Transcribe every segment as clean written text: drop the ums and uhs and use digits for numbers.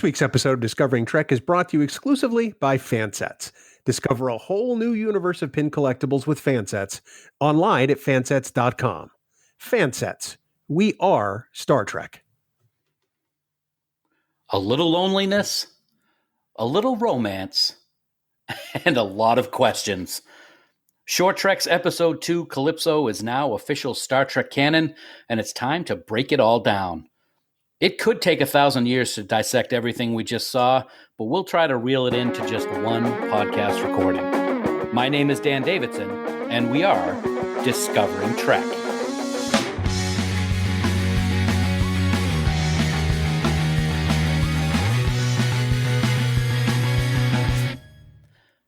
week's episode of Discovering Trek is brought to you exclusively by Fansets. Discover a whole new universe of pin collectibles with Fansets online at fansets.com. Fansets. We are Star Trek. A little loneliness, a little romance, and a lot of questions. Short Trek's Episode 2, Calypso, is now official Star Trek canon, and it's time to break it all down. It could take 1,000 years to dissect everything we just saw, but we'll try to reel it into just one podcast recording. My name is Dan Davidson, and we are Discovering Trek.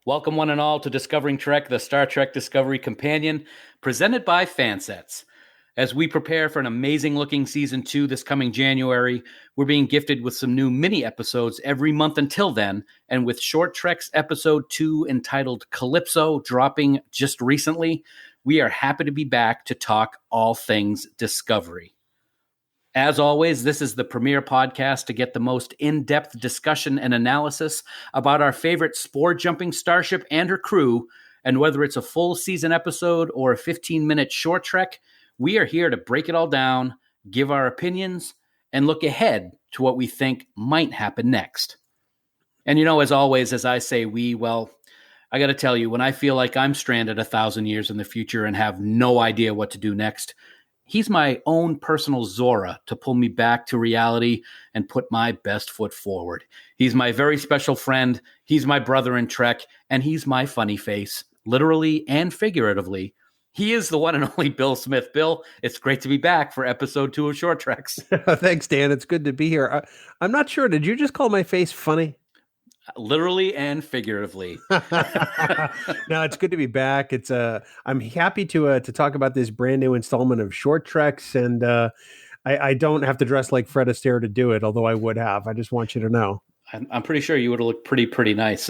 Welcome one and all to Discovering Trek, the Star Trek Discovery Companion, presented by Fansets. As we prepare for an amazing-looking Season 2 this coming January, we're being gifted with some new mini-episodes every month until then, and with Short Trek's Episode 2 entitled Calypso dropping just recently, we are happy to be back to talk all things Discovery. As always, this is the premier podcast to get the most in-depth discussion and analysis about our favorite spore-jumping starship and her crew, and whether it's a full season episode or a 15-minute short trek, we are here to break it all down, give our opinions, and look ahead to what we think might happen next. And as always, as I say well, I got to tell you, when I feel like I'm stranded 1,000 years in the future and have no idea what to do next, he's my own personal Zora to pull me back to reality and put my best foot forward. He's my very special friend, he's my brother in Trek, and he's my funny face, literally and figuratively. He is the one and only Bill Smith. Bill, it's great to be back for Episode 2 of Short Treks. Thanks, Dan. It's good to be here. I'm not sure. Did you just call my face funny? Literally and figuratively. No, it's good to be back. I'm happy to talk about this brand new installment of Short Treks, and I don't have to dress like Fred Astaire to do it, although I would have. I just want you to know. I'm pretty sure you would have looked pretty nice.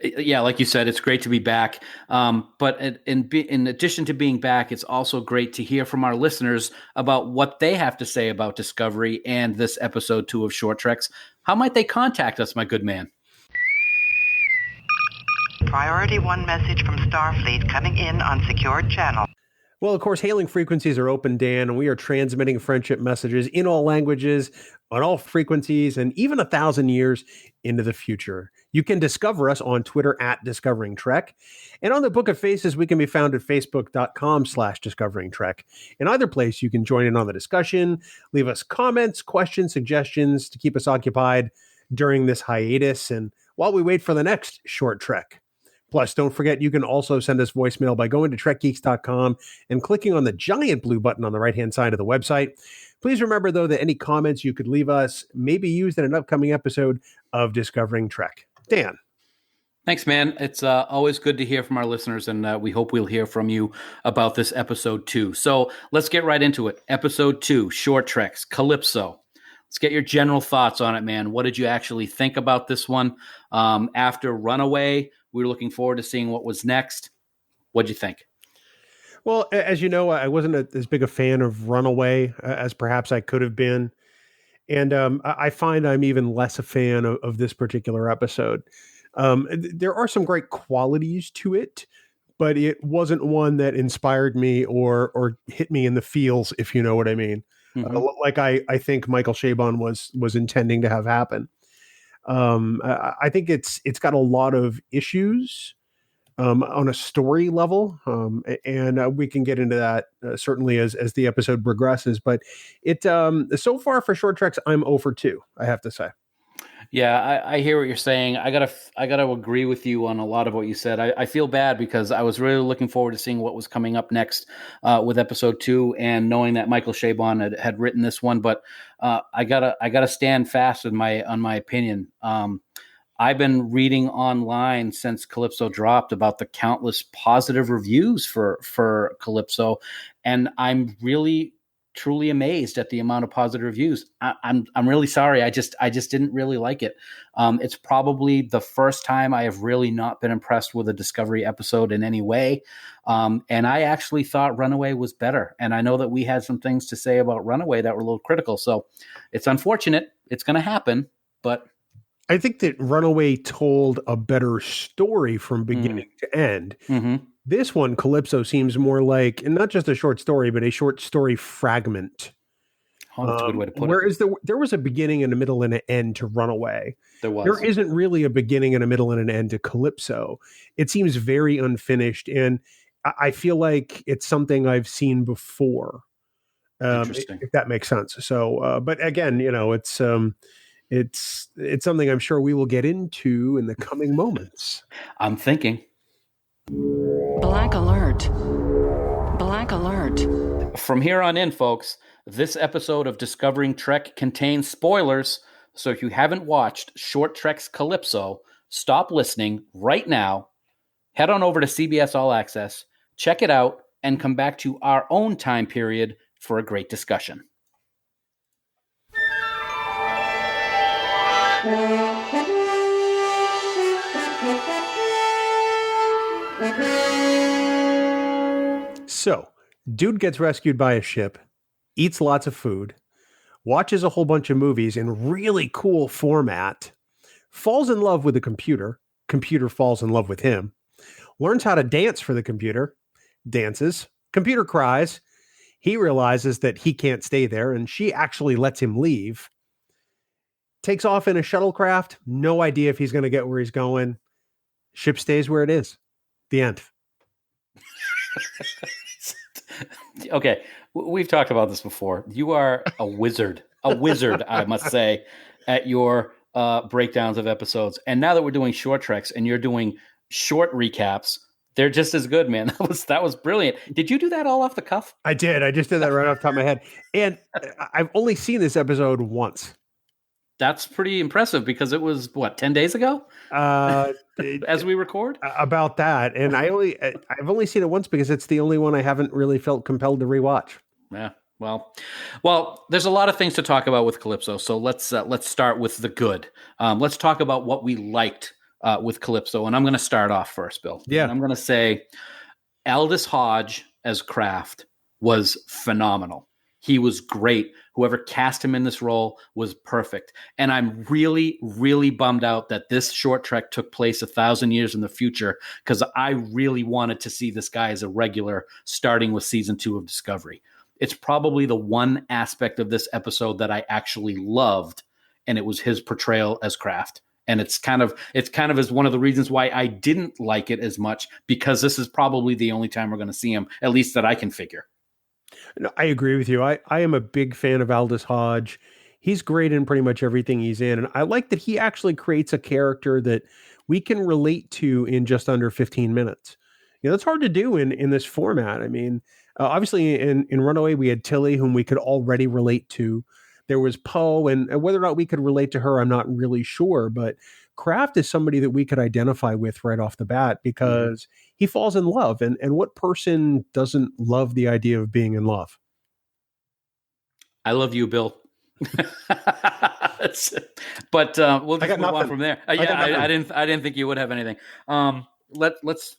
Yeah, like you said, it's great to be back. But in addition to being back, it's also great to hear from our listeners about what they have to say about Discovery and this Episode 2 of Short Treks. How might they contact us, my good man? Priority 1 message from Starfleet coming in on secured channel. Well, of course, hailing frequencies are open, Dan, and we are transmitting friendship messages in all languages, on all frequencies, and even 1,000 years into the future. You can discover us on Twitter at Discovering Trek, and on the Book of Faces, we can be found at facebook.com/Discovering Trek. In either place, you can join in on the discussion, leave us comments, questions, suggestions to keep us occupied during this hiatus, and while we wait for the next short trek. Plus, don't forget, you can also send us voicemail by going to trekgeeks.com and clicking on the giant blue button on the right-hand side of the website. Please remember, though, that any comments you could leave us may be used in an upcoming episode of Discovering Trek. Dan. Thanks, man. It's always good to hear from our listeners, and we hope we'll hear from you about this Episode 2. So let's get right into it. Episode 2, Short Treks, Calypso. Let's get your general thoughts on it, man. What did you actually think about this one? After Runaway, we were looking forward to seeing what was next. What'd you think? Well, as you know, I wasn't as big a fan of Runaway as perhaps I could have been. And I find I'm even less a fan of this particular episode. There are some great qualities to it, but it wasn't one that inspired me or hit me in the feels, if you know what I mean. Mm-hmm. Like I think Michael Chabon was intending to have happen. I think it's got a lot of issues on a story level, and we can get into that certainly as the episode progresses. But it so far for Short Treks, I'm 0 for 2, I have to say. Yeah, I hear what you're saying. I gotta agree with you on a lot of what you said. I feel bad because I was really looking forward to seeing what was coming up next with Episode 2, and knowing that Michael Chabon had written this one. But I gotta stand fast on my opinion. I've been reading online since Calypso dropped about the countless positive reviews for Calypso, and I'm really truly amazed at the amount of positive reviews. I'm really sorry. I just didn't really like it. It's probably the first time I have really not been impressed with a Discovery episode in any way. And I actually thought Runaway was better. And I know that we had some things to say about Runaway that were a little critical. So it's unfortunate. It's going to happen, but I think that Runaway told a better story from beginning to end. Mm-hmm. This one, Calypso, seems more like not just a short story, but a short story fragment. Oh, that's a good way to put Whereas there was a beginning and a middle and an end to Runaway. There isn't really a beginning and a middle and an end to Calypso. It seems very unfinished, and I feel like it's something I've seen before. Interesting. If that makes sense. So, but again, it's something I'm sure we will get into in the coming moments. I'm thinking. Black alert. Black alert. From here on in, folks, this episode of Discovering Trek contains spoilers, so if you haven't watched Short Trek's Calypso, stop listening right now, head on over to CBS All Access, check it out, and come back to our own time period for a great discussion. So, dude gets rescued by a ship, eats lots of food, watches a whole bunch of movies in really cool format, falls in love with the computer falls in love with him, learns how to dance for the computer, dances, computer cries, he realizes that he can't stay there, and she actually lets him leave, takes off in a shuttlecraft, no idea if he's going to get where he's going, ship stays where it is. The end. Okay, we've talked about this before. You are a wizard, I must say, at your breakdowns of episodes. And now that we're doing short treks and you're doing short recaps, they're just as good, man. That was brilliant. Did you do that all off the cuff? I did. I just did that right off the top of my head. And I've only seen this episode once. That's pretty impressive because it was, 10 days ago? As we record? About that. And I've only seen it once because it's the only one I haven't really felt compelled to rewatch. Yeah. Well, there's a lot of things to talk about with Calypso. So let's start with the good. Let's talk about what we liked with Calypso. And I'm going to start off first, Bill. Yeah. And I'm going to say Aldis Hodge as Kraft was phenomenal. He was great. Whoever cast him in this role was perfect. And I'm really, really bummed out that this short trek took place 1,000 years in the future, because I really wanted to see this guy as a regular starting with season 2 of Discovery. It's probably the one aspect of this episode that I actually loved, and it was his portrayal as Kraft. And it's kind of as one of the reasons why I didn't like it as much, because this is probably the only time we're going to see him, at least that I can figure. No, I agree with you. I am a big fan of Aldis Hodge. He's great in pretty much everything he's in. And I like that he actually creates a character that we can relate to in just under 15 minutes. That's hard to do in this format. I mean, obviously in Runaway, we had Tilly, whom we could already relate to. There was Poe, and whether or not we could relate to her, I'm not really sure. But Kraft is somebody that we could identify with right off the bat, because he falls in love. And what person doesn't love the idea of being in love? I love you, Bill. But we'll just move on from there. I didn't think you would have anything. Let's.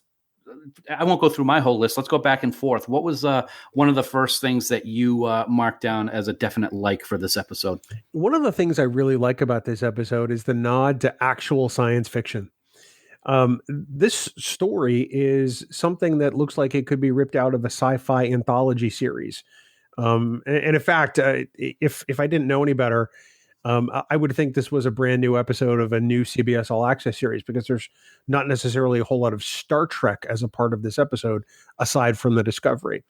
I won't go through my whole list. Let's go back and forth. What was one of the first things that you marked down as a definite like for this episode? One of the things I really like about this episode is the nod to actual science fiction. This story is something that looks like it could be ripped out of a sci-fi anthology series. And in fact, if I didn't know any better, I would think this was a brand new episode of a new CBS All Access series, because there's not necessarily a whole lot of Star Trek as a part of this episode, aside from the Discovery.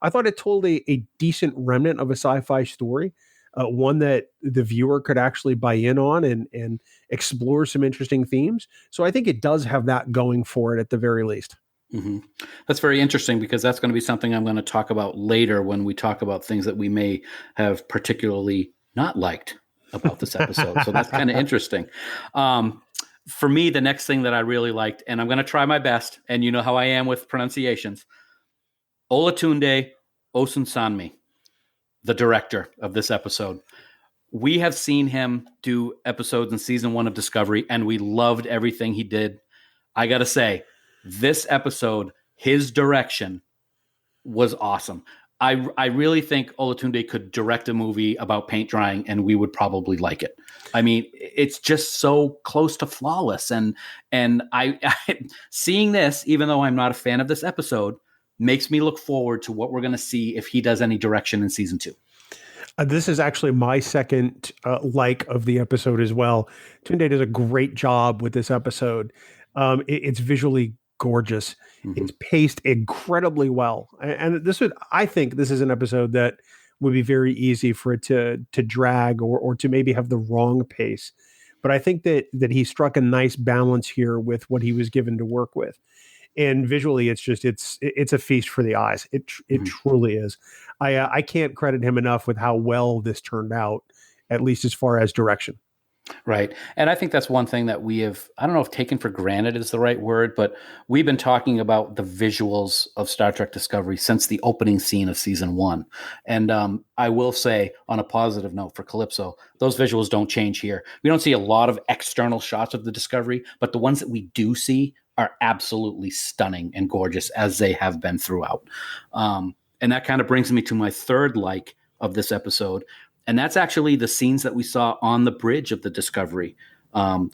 I thought it told a decent remnant of a sci-fi story, one that the viewer could actually buy in on and explore some interesting themes. So I think it does have that going for it at the very least. Mm-hmm. That's very interesting, because that's going to be something I'm going to talk about later when we talk about things that we may have particularly not liked about this episode. So that's kind of interesting. For me, the next thing that I really liked, and I'm going to try my best, and you know how I am with pronunciations, Olatunde Osunsanmi, the director of this episode. We have seen him do episodes in season 1 of Discovery, and we loved everything he did. I got to say, this episode, his direction was awesome. I really think Olatunde could direct a movie about paint drying and we would probably like it. I mean, it's just so close to flawless. And I seeing this, even though I'm not a fan of this episode, makes me look forward to what we're going to see if he does any direction in season 2. This is actually my second like of the episode as well. Tunde does a great job with this episode. It's visually gorgeous. Mm-hmm. It's paced incredibly well. And I think this is an episode that would be very easy for it to drag or to maybe have the wrong pace. But I think that he struck a nice balance here with what he was given to work with. And visually, it's a feast for the eyes. It truly is. I can't credit him enough with how well this turned out, at least as far as direction. Right. And I think that's one thing that we have, I don't know if taken for granted is the right word, but we've been talking about the visuals of Star Trek Discovery since the opening scene of season 1. And I will say, on a positive note for Calypso, those visuals don't change here. We don't see a lot of external shots of the Discovery, but the ones that we do see are absolutely stunning and gorgeous, as they have been throughout. And that kind of brings me to my third like of this episode. And that's actually the scenes that we saw on the bridge of the Discovery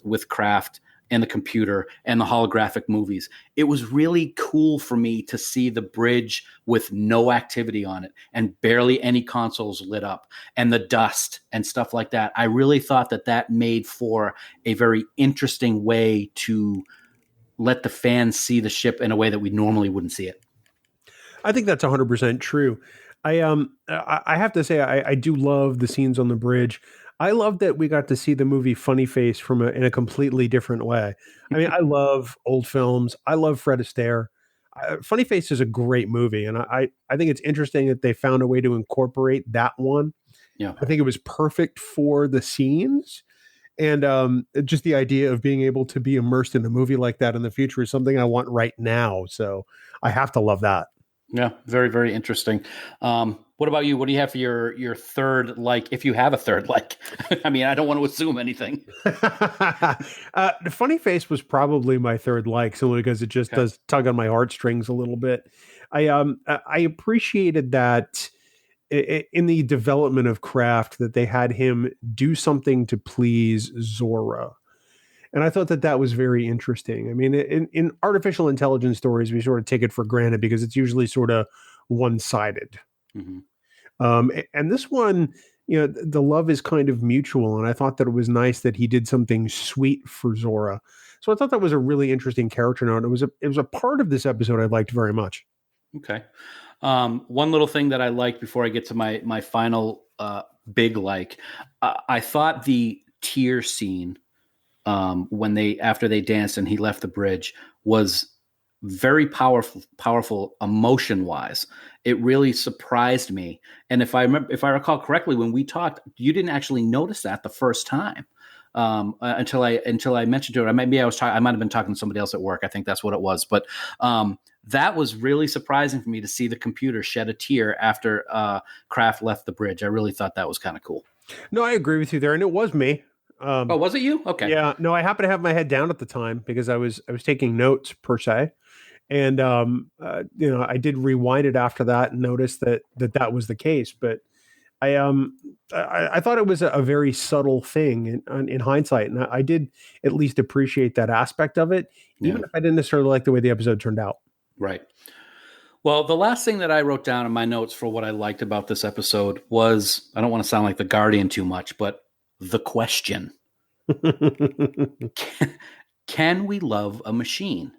with Kraft and the computer and the holographic movies. It was really cool for me to see the bridge with no activity on it and barely any consoles lit up and the dust and stuff like that. I really thought that made for a very interesting way to let the fans see the ship in a way that we normally wouldn't see it. I think that's 100% true. I have to say I do love the scenes on the bridge. I love that we got to see the movie Funny Face in a completely different way. I mean, I love old films. I love Fred Astaire. Funny Face is a great movie, and I think it's interesting that they found a way to incorporate that one. Yeah, I think it was perfect for the scenes. And just the idea of being able to be immersed in a movie like that in the future is something I want right now. So I have to love that. Yeah, very, very interesting. What about you? What do you have for your third like, if you have a third like? I mean, I don't want to assume anything. The Funny Face was probably my third like, simply because it just does tug on my heartstrings a little bit. I appreciated that in the development of Kraft that they had him do something to please Zora. And I thought that was very interesting. I mean, in artificial intelligence stories, we sort of take it for granted because it's usually sort of one-sided. Mm-hmm. And this one, the love is kind of mutual. And I thought that it was nice that he did something sweet for Zora. So I thought that was a really interesting character note. It was a part of this episode I liked very much. Okay. One little thing that I liked before I get to my final big like, I thought the tear scene after they danced and he left the bridge was very powerful emotion wise. It really surprised me. And if I recall correctly, when we talked, you didn't actually notice that the first time until I mentioned to it. I might have been talking to somebody else at work. I think that's what it was. But that was really surprising for me to see the computer shed a tear after Kraft left the bridge. I really thought that was kind of cool. No, I agree with you there. And it was me. Was it you? Okay. Yeah, no, I happened to have my head down at the time because I was taking notes per se. And, I did rewind it after that and noticed that was the case. But I thought it was a very subtle thing in hindsight. And I did at least appreciate that aspect of it, even if I didn't necessarily like the way the episode turned out. Right. Well, the last thing that I wrote down in my notes for what I liked about this episode was, I don't want to sound like the Guardian too much, but the question. Can we love a machine?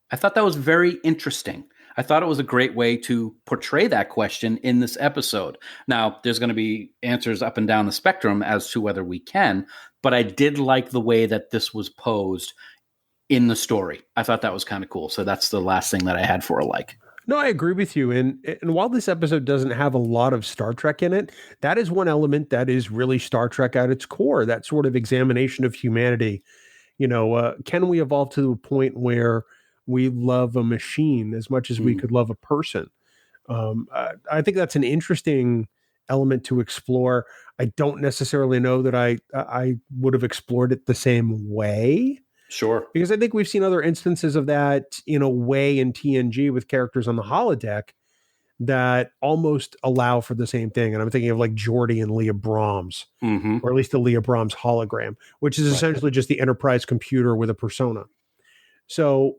I thought that was very interesting. I thought it was a great way to portray that question in this episode. Now, there's going to be answers up and down the spectrum as to whether we can, but I did like the way that this was posed in the story. I thought that was kind of cool. So that's the last thing that I had for a like. No, I agree with you. And while this episode doesn't have a lot of Star Trek in it, that is one element that is really Star Trek at its core, that sort of examination of humanity. Can we evolve to a point where we love a machine as much as we could love a person? I think that's an interesting element to explore. I don't necessarily know that I would have explored it the same way. Sure. Because I think we've seen other instances of that in a way in TNG with characters on the holodeck. that almost allow for the same thing. And I'm thinking of like Geordi and Leah Brahms, Mm-hmm. or at least the Leah Brahms hologram, which is essentially just the Enterprise computer with a persona. So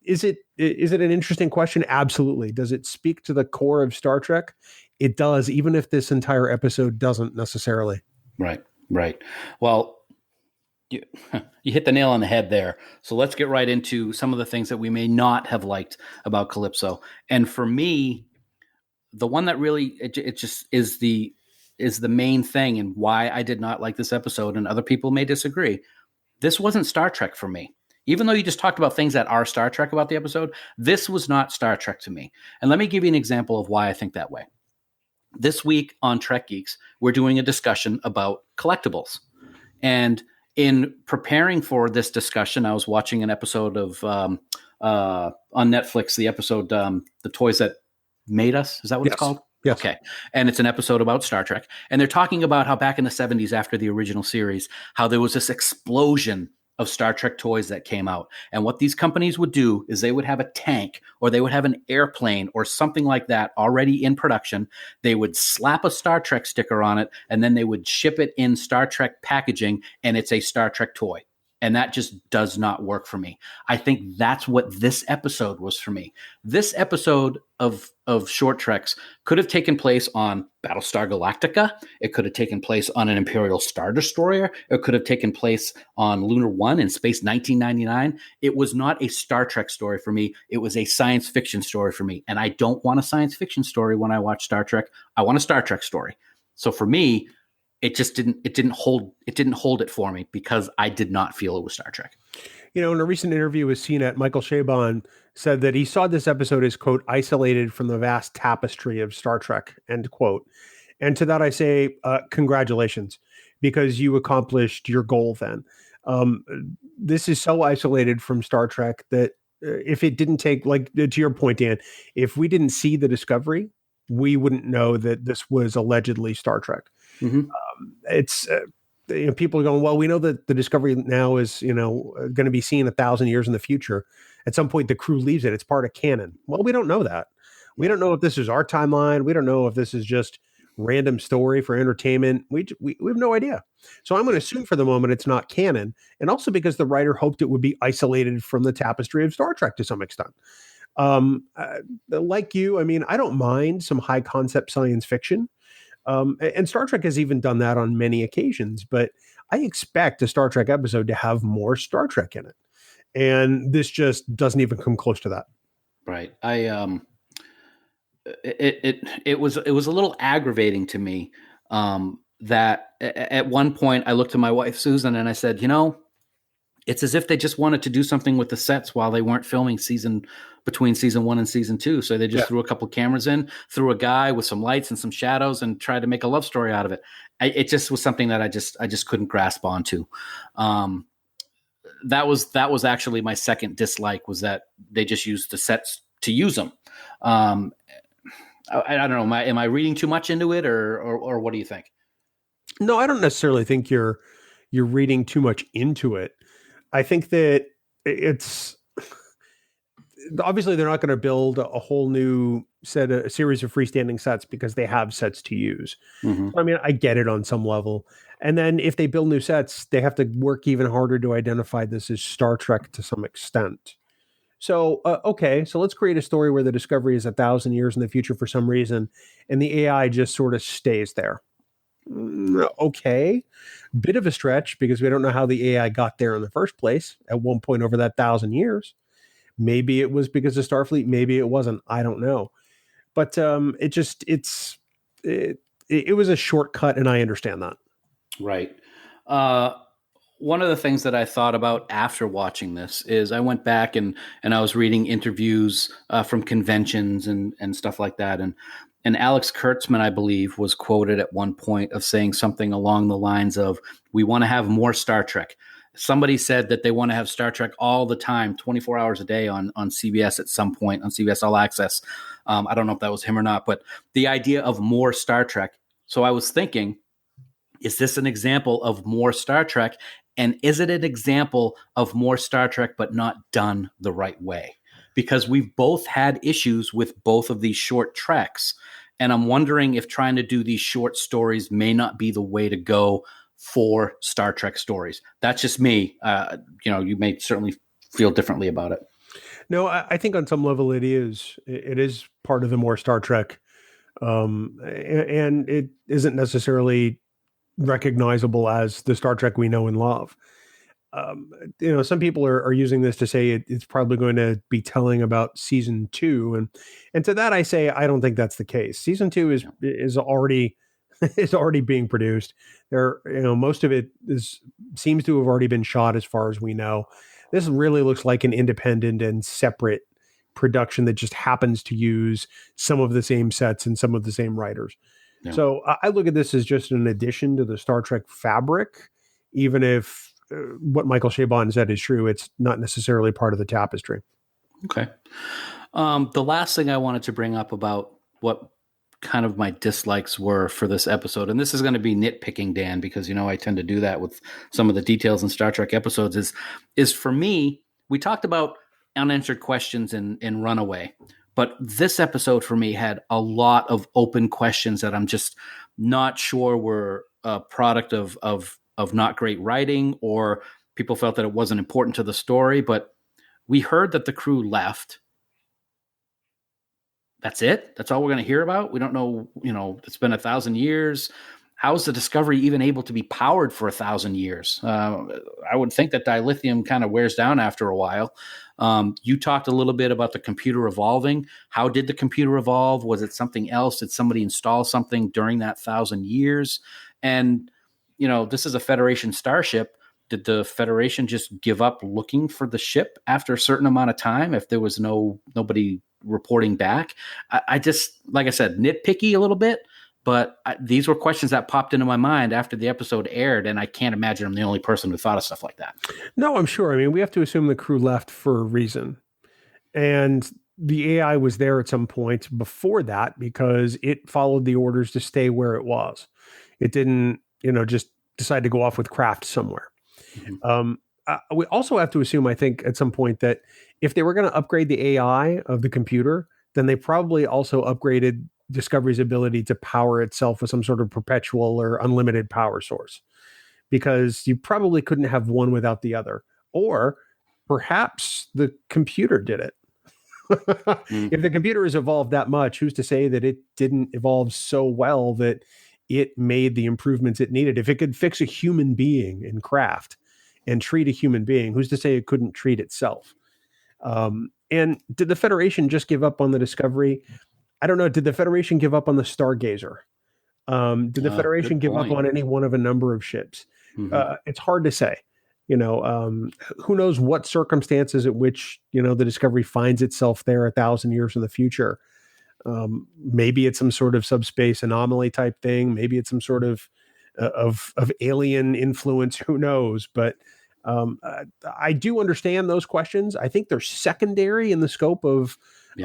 is it an interesting question? Absolutely. Does it speak to the core of Star Trek? It does, even if this entire episode doesn't necessarily. Right. Well, you hit the nail on the head there. So let's get right into some of the things that we may not have liked about Calypso. And for me, the one that really it just is the main thing and why I did not like this episode, and other people may disagree. This wasn't Star Trek for me. Even though you just talked about things that are Star Trek about the episode, this was not Star Trek to me. And let me give you an example of why I think that way. This week on Trek Geeks, we're doing a discussion about collectibles. And in preparing for this discussion, I was watching an episode of on Netflix, the episode The Toys That Made Us. Is that what it's called? Yes. Okay. And it's an episode about Star Trek. And they're talking about how back in the 70s, after the original series, how there was this explosion of Star Trek toys that came out. And what these companies would do is they would have a tank, or they would have an airplane or something like that already in production. They would slap a Star Trek sticker on it, and then they would ship it in Star Trek packaging, and it's a Star Trek toy. And that just does not work for me. I think that's what this episode was for me. This episode of Short Treks could have taken place on Battlestar Galactica. It could have taken place on an Imperial Star Destroyer. It could have taken place on Lunar One in Space 1999. It was not a Star Trek story for me. It was a science fiction story for me. And I don't want a science fiction story when I watch Star Trek. I want a Star Trek story. So for me, it just didn't hold it for me because I did not feel it was Star Trek. You know, in a recent interview with CNET, Michael Chabon said that he saw this episode as, quote, isolated from the vast tapestry of Star Trek, end quote. And to that I say, congratulations, because you accomplished your goal then. This is so isolated from Star Trek that if it didn't take, like, to your point, Dan, if we didn't see the Discovery, we wouldn't know that this was allegedly Star Trek. Mm-hmm. It's people are going, well, we know that the Discovery now is going to be seen 1,000 years in the future. At some point, the crew leaves it. It's part of canon. Well, we don't know that. We don't know if this is our timeline. We don't know if this is just random story for entertainment. We have no idea. So I'm going to assume for the moment it's not canon, and also because the writer hoped it would be isolated from the tapestry of Star Trek to some extent. Like you, I mean, I don't mind some high concept science fiction. And Star Trek has even done that on many occasions, but I expect a Star Trek episode to have more Star Trek in it. And this just doesn't even come close to that. Right. It was a little aggravating to me that at one point I looked at my wife, Susan, and I said, it's as if they just wanted to do something with the sets while they weren't filming between season 1 and season 2. So they just threw a couple cameras in, threw a guy with some lights and some shadows, and tried to make a love story out of it. It just was something that I just couldn't grasp onto. That was actually my second dislike, was that they just used the sets to use them. I don't know. Am I reading too much into it, or what do you think? No, I don't necessarily think you're reading too much into it. I think that it's obviously they're not going to build a whole new a series of freestanding sets because they have sets to use. Mm-hmm. I mean, I get it on some level. And then if they build new sets, they have to work even harder to identify this as Star Trek to some extent. So, okay, so let's create a story where the Discovery is 1,000 years in the future for some reason, and the AI just sort of stays there. Okay, bit of a stretch because we don't know how the AI got there in the first place at one point over that 1,000 years. Maybe it was because of Starfleet. Maybe it wasn't. I don't know. But it was a shortcut, and I understand that. Right. One of the things that I thought about after watching this is I went back and I was reading interviews from conventions and stuff like that. And Alex Kurtzman, I believe, was quoted at one point of saying something along the lines of, we want to have more Star Trek. Somebody said that they want to have Star Trek all the time, 24 hours a day on CBS at some point, on CBS All Access. I don't know if that was him or not, but the idea of more Star Trek. So I was thinking, is this an example of more Star Trek? And is it an example of more Star Trek, but not done the right way? because we've both had issues with both of these short treks. And I'm wondering if trying to do these short stories may not be the way to go for Star Trek stories. That's just me. You may certainly feel differently about it. No, I think on some level it is. It is part of the more Star Trek, and it isn't necessarily recognizable as the Star Trek we know and love. Some people are using this to say it's probably going to be telling about season 2, and to that I say I don't think that's the case. Season 2 is already is already being produced. Most of it seems to have already been shot as far as we know. This really looks like an independent and separate production that just happens to use some of the same sets and some of the same writers. Yeah. So I look at this as just an addition to the Star Trek fabric, even if what Michael Chabon said is true. It's not necessarily part of the tapestry. Okay. The last thing I wanted to bring up about what kind of my dislikes were for this episode, and this is going to be nitpicking, Dan, because I tend to do that with some of the details in Star Trek episodes, is for me, we talked about unanswered questions in Runaway, but this episode for me had a lot of open questions that I'm just not sure were a product of not great writing, or people felt that it wasn't important to the story. But we heard that the crew left. That's it. That's all we're going to hear about. We don't know, it's been 1,000 years. How is the Discovery even able to be powered for 1,000 years? I would think that dilithium kind of wears down after a while. You talked a little bit about the computer evolving. How did the computer evolve? Was it something else? Did somebody install something during that 1,000 years? And, this is a Federation starship. Did the Federation just give up looking for the ship after a certain amount of time if there was nobody reporting back? I just, like I said, nitpicky a little bit, but these were questions that popped into my mind after the episode aired, and I can't imagine I'm the only person who thought of stuff like that. No, I'm sure. I mean, we have to assume the crew left for a reason. And the AI was there at some point before that because it followed the orders to stay where it was. It didn't, just decide to go off with craft somewhere. Mm-hmm. We also have to assume, I think, at some point that if they were going to upgrade the AI of the computer, then they probably also upgraded Discovery's ability to power itself with some sort of perpetual or unlimited power source, because you probably couldn't have one without the other. Or perhaps the computer did it. If the computer has evolved that much, who's to say that it didn't evolve so well that it made the improvements it needed? If it could fix a human being in craft and treat a human being, who's to say it couldn't treat itself? And did the Federation just give up on the Discovery? I don't know. Did the Federation give up on the Stargazer? Did the Federation give up on any one of a number of ships? Mm-hmm. It's hard to say. Who knows what circumstances at which, the Discovery finds itself there 1,000 years in the future. Maybe it's some sort of subspace anomaly type thing. Maybe it's some sort of alien influence. Who knows? But I do understand those questions. I think they're secondary in the scope of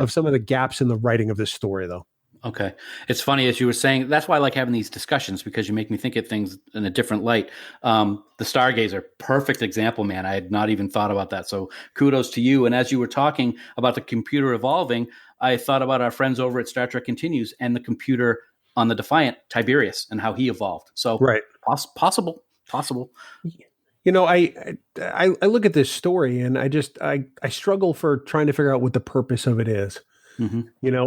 some of the gaps in the writing of this story, though. Okay. It's funny, as you were saying, that's why I like having these discussions, because you make me think of things in a different light. The Stargazer, perfect example, man. I had not even thought about that. So kudos to you. And as you were talking about the computer evolving, I thought about our friends over at Star Trek Continues and the computer on the Defiant, Tiberius, and how he evolved. So right. Possible. I look at this story and I struggle for trying to figure out what the purpose of it is. Mm-hmm.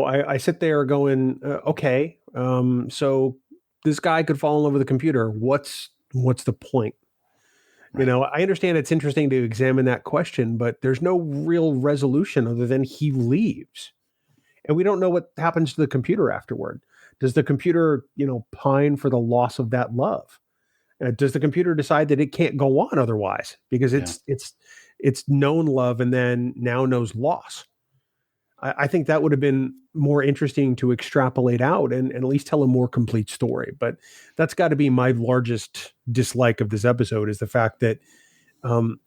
I sit there going, okay, so this guy could fall in love with a computer. What's the point? Right. I understand it's interesting to examine that question, but there's no real resolution other than he leaves. And we don't know what happens to the computer afterward. Does the computer, pine for the loss of that love? Does the computer decide that it can't go on otherwise because it's known love and then now knows loss? I think that would have been more interesting to extrapolate out and at least tell a more complete story. But that's got to be my largest dislike of this episode, is the fact that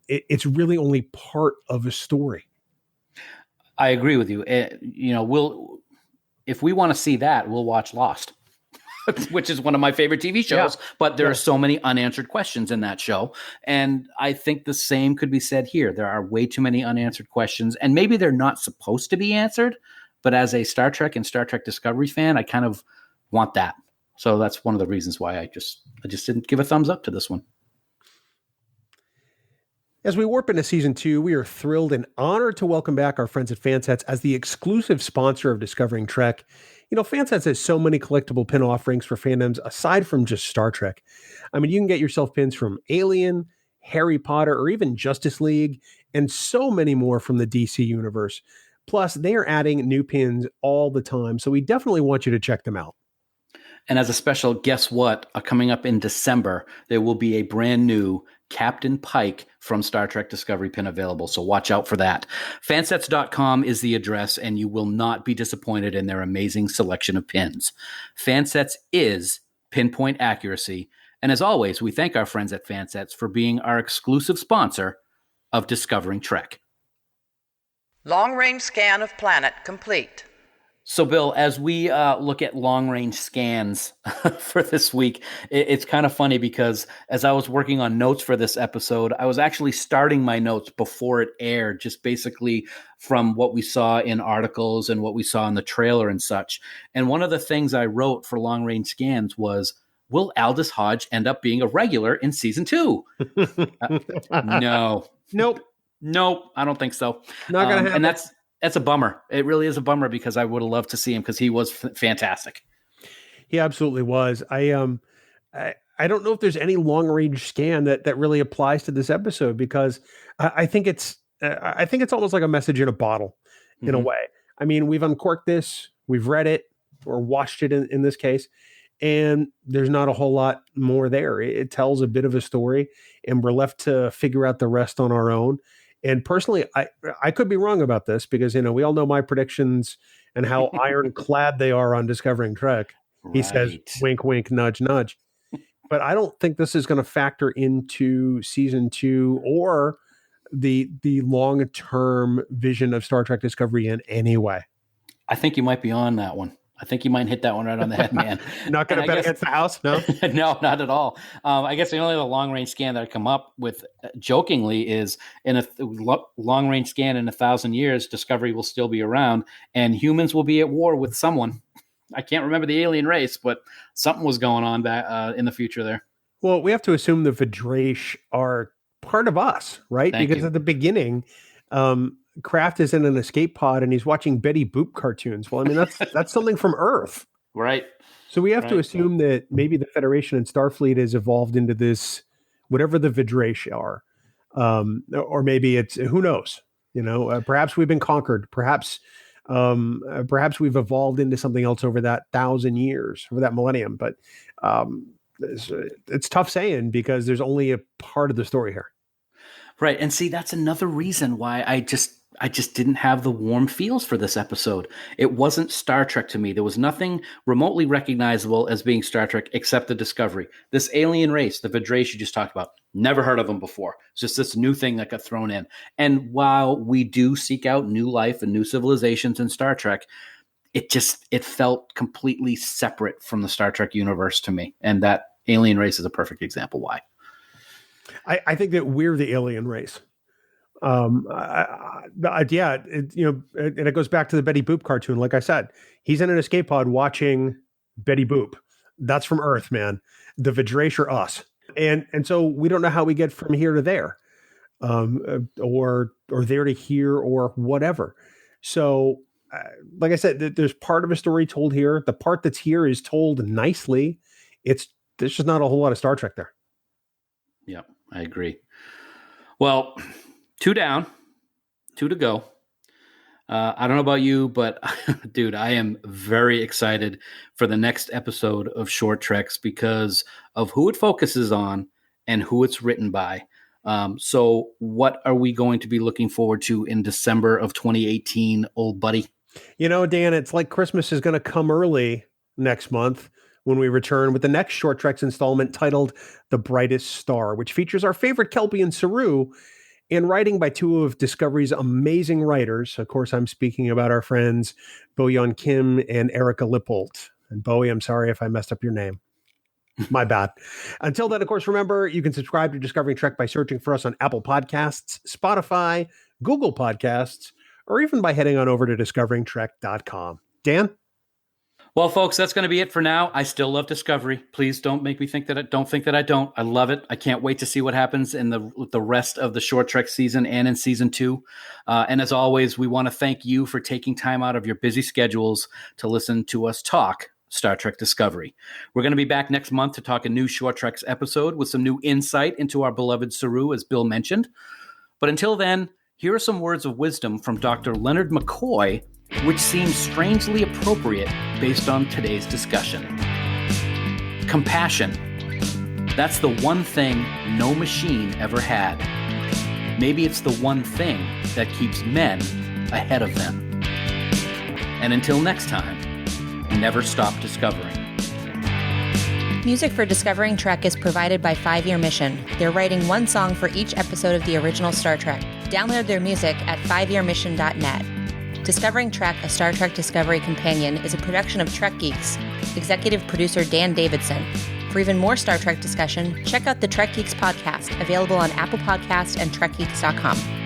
it's really only part of a story. I agree with you. If we want to see that, we'll watch Lost. which is one of my favorite TV shows, but there are so many unanswered questions in that show. And I think the same could be said here. There are way too many unanswered questions, and maybe they're not supposed to be answered, but as a Star Trek and Star Trek Discovery fan, I kind of want that. So that's one of the reasons why I just didn't give a thumbs up to this one. As we warp into season 2, we are thrilled and honored to welcome back our friends at Fansets as the exclusive sponsor of Discovering Trek. You know, Fansets has so many collectible pin offerings for fandoms aside from just Star Trek. I mean, you can get yourself pins from Alien, Harry Potter, or even Justice League, and so many more from the DC universe. Plus, they are adding new pins all the time, so we definitely want you to check them out. And as a special, guess what? Coming up in December, there will be a brand new Captain Pike from Star Trek Discovery pin available, so watch out for that. Fansets.com is the address, and you will not be disappointed in their amazing selection of pins. Fansets is pinpoint accuracy, and as always, we thank our friends at Fansets for being our exclusive sponsor of Discovering Trek. Long-range scan of planet complete. So, Bill, as we look at long-range scans for this week, it's kind of funny because as I was working on notes for this episode, I was actually starting my notes before it aired, just basically from what we saw in articles and what we saw in the trailer and such. And one of the things I wrote for long-range scans was, will Aldis Hodge end up being a regular in season 2? No. Nope, I don't think so. Not going to happen. And that's a bummer. It really is a bummer because I would have loved to see him because he was fantastic. He absolutely was. I don't know if there's any long range scan that really applies to this episode because I think it's almost like a message in a bottle in a way. I mean, we've uncorked this, we've read it or watched it in this case, and there's not a whole lot more there. It tells a bit of a story, and we're left to figure out the rest on our own. And personally, I could be wrong about this because, you know, we all know my predictions and how ironclad they are on Discovering Trek. He says, wink, wink, nudge, nudge. But I don't think this is going to factor into season 2 or the long-term vision of Star Trek Discovery in any way. I think you might be on that one. I think you might hit that one right on the head, man. Not going to bet against the house, no? No, not at all. I guess the only long-range scan that I come up with jokingly is in a long-range scan in 1,000 years, Discovery will still be around, and humans will be at war with someone. I can't remember the alien race, but something was going on back in the future there. Well, we have to assume the Vidrash are part of us, right? Because at the beginning, Kraft is in an escape pod and he's watching Betty Boop cartoons. Well, I mean, that's something from Earth. Right. So we have to assume that maybe the Federation and Starfleet has evolved into this, whatever the Vidrash are. Or maybe it's, who knows? You know, perhaps we've been conquered. Perhaps we've evolved into something else over that 1,000 years, over that millennium. But it's tough saying because there's only a part of the story here. Right. And see, that's another reason why I just didn't have the warm feels for this episode. It wasn't Star Trek to me. There was nothing remotely recognizable as being Star Trek except the Discovery. This alien race, the Vidrash you just talked about, never heard of them before. It's just this new thing that got thrown in. And while we do seek out new life and new civilizations in Star Trek, it felt completely separate from the Star Trek universe to me. And that alien race is a perfect example why. I think that we're the alien race. And it goes back to the Betty Boop cartoon. Like I said, he's in an escape pod watching Betty Boop. That's from Earth, man. The Vidrash are us. And so we don't know how we get from here to there, or there to here or whatever. So, like I said, there's part of a story told here. The part that's here is told nicely. There's just not a whole lot of Star Trek there. Yeah, I agree. Well, 2 down, 2 to go. I don't know about you, but dude, I am very excited for the next episode of Short Treks because of who it focuses on and who it's written by. So what are we going to be looking forward to in December of 2018, old buddy? You know, Dan, it's like Christmas is going to come early next month when we return with the next Short Treks installment titled The Brightest Star, which features our favorite Kelpie and Saru, and writing by 2 of Discovery's amazing writers. Of course, I'm speaking about our friends Bo-Yeon Kim and Erica Lippold. And Bowie, I'm sorry if I messed up your name. My bad. Until then, of course, remember, you can subscribe to Discovering Trek by searching for us on Apple Podcasts, Spotify, Google Podcasts, or even by heading on over to discoveringtrek.com. Dan? Well, folks, that's going to be it for now. I still love Discovery. Please don't make me think that I don't. I love it. I can't wait to see what happens in the rest of the short Trek season and in season 2. And as always, we want to thank you for taking time out of your busy schedules to listen to us talk Star Trek Discovery. We're going to be back next month to talk a new Short Treks episode with some new insight into our beloved Saru, as Bill mentioned. But until then, here are some words of wisdom from Dr. Leonard McCoy, which seems strangely appropriate based on today's discussion. Compassion. That's the one thing no machine ever had. Maybe it's the one thing that keeps men ahead of them. And until next time, never stop discovering. Music for Discovering Trek is provided by 5 Year Mission. They're writing one song for each episode of the original Star Trek. Download their music at 5yearmission.net. Discovering Trek, a Star Trek Discovery companion, is a production of Trek Geeks. Executive producer Dan Davidson. For even more Star Trek discussion, check out the Trek Geeks podcast, available on Apple Podcasts and TrekGeeks.com.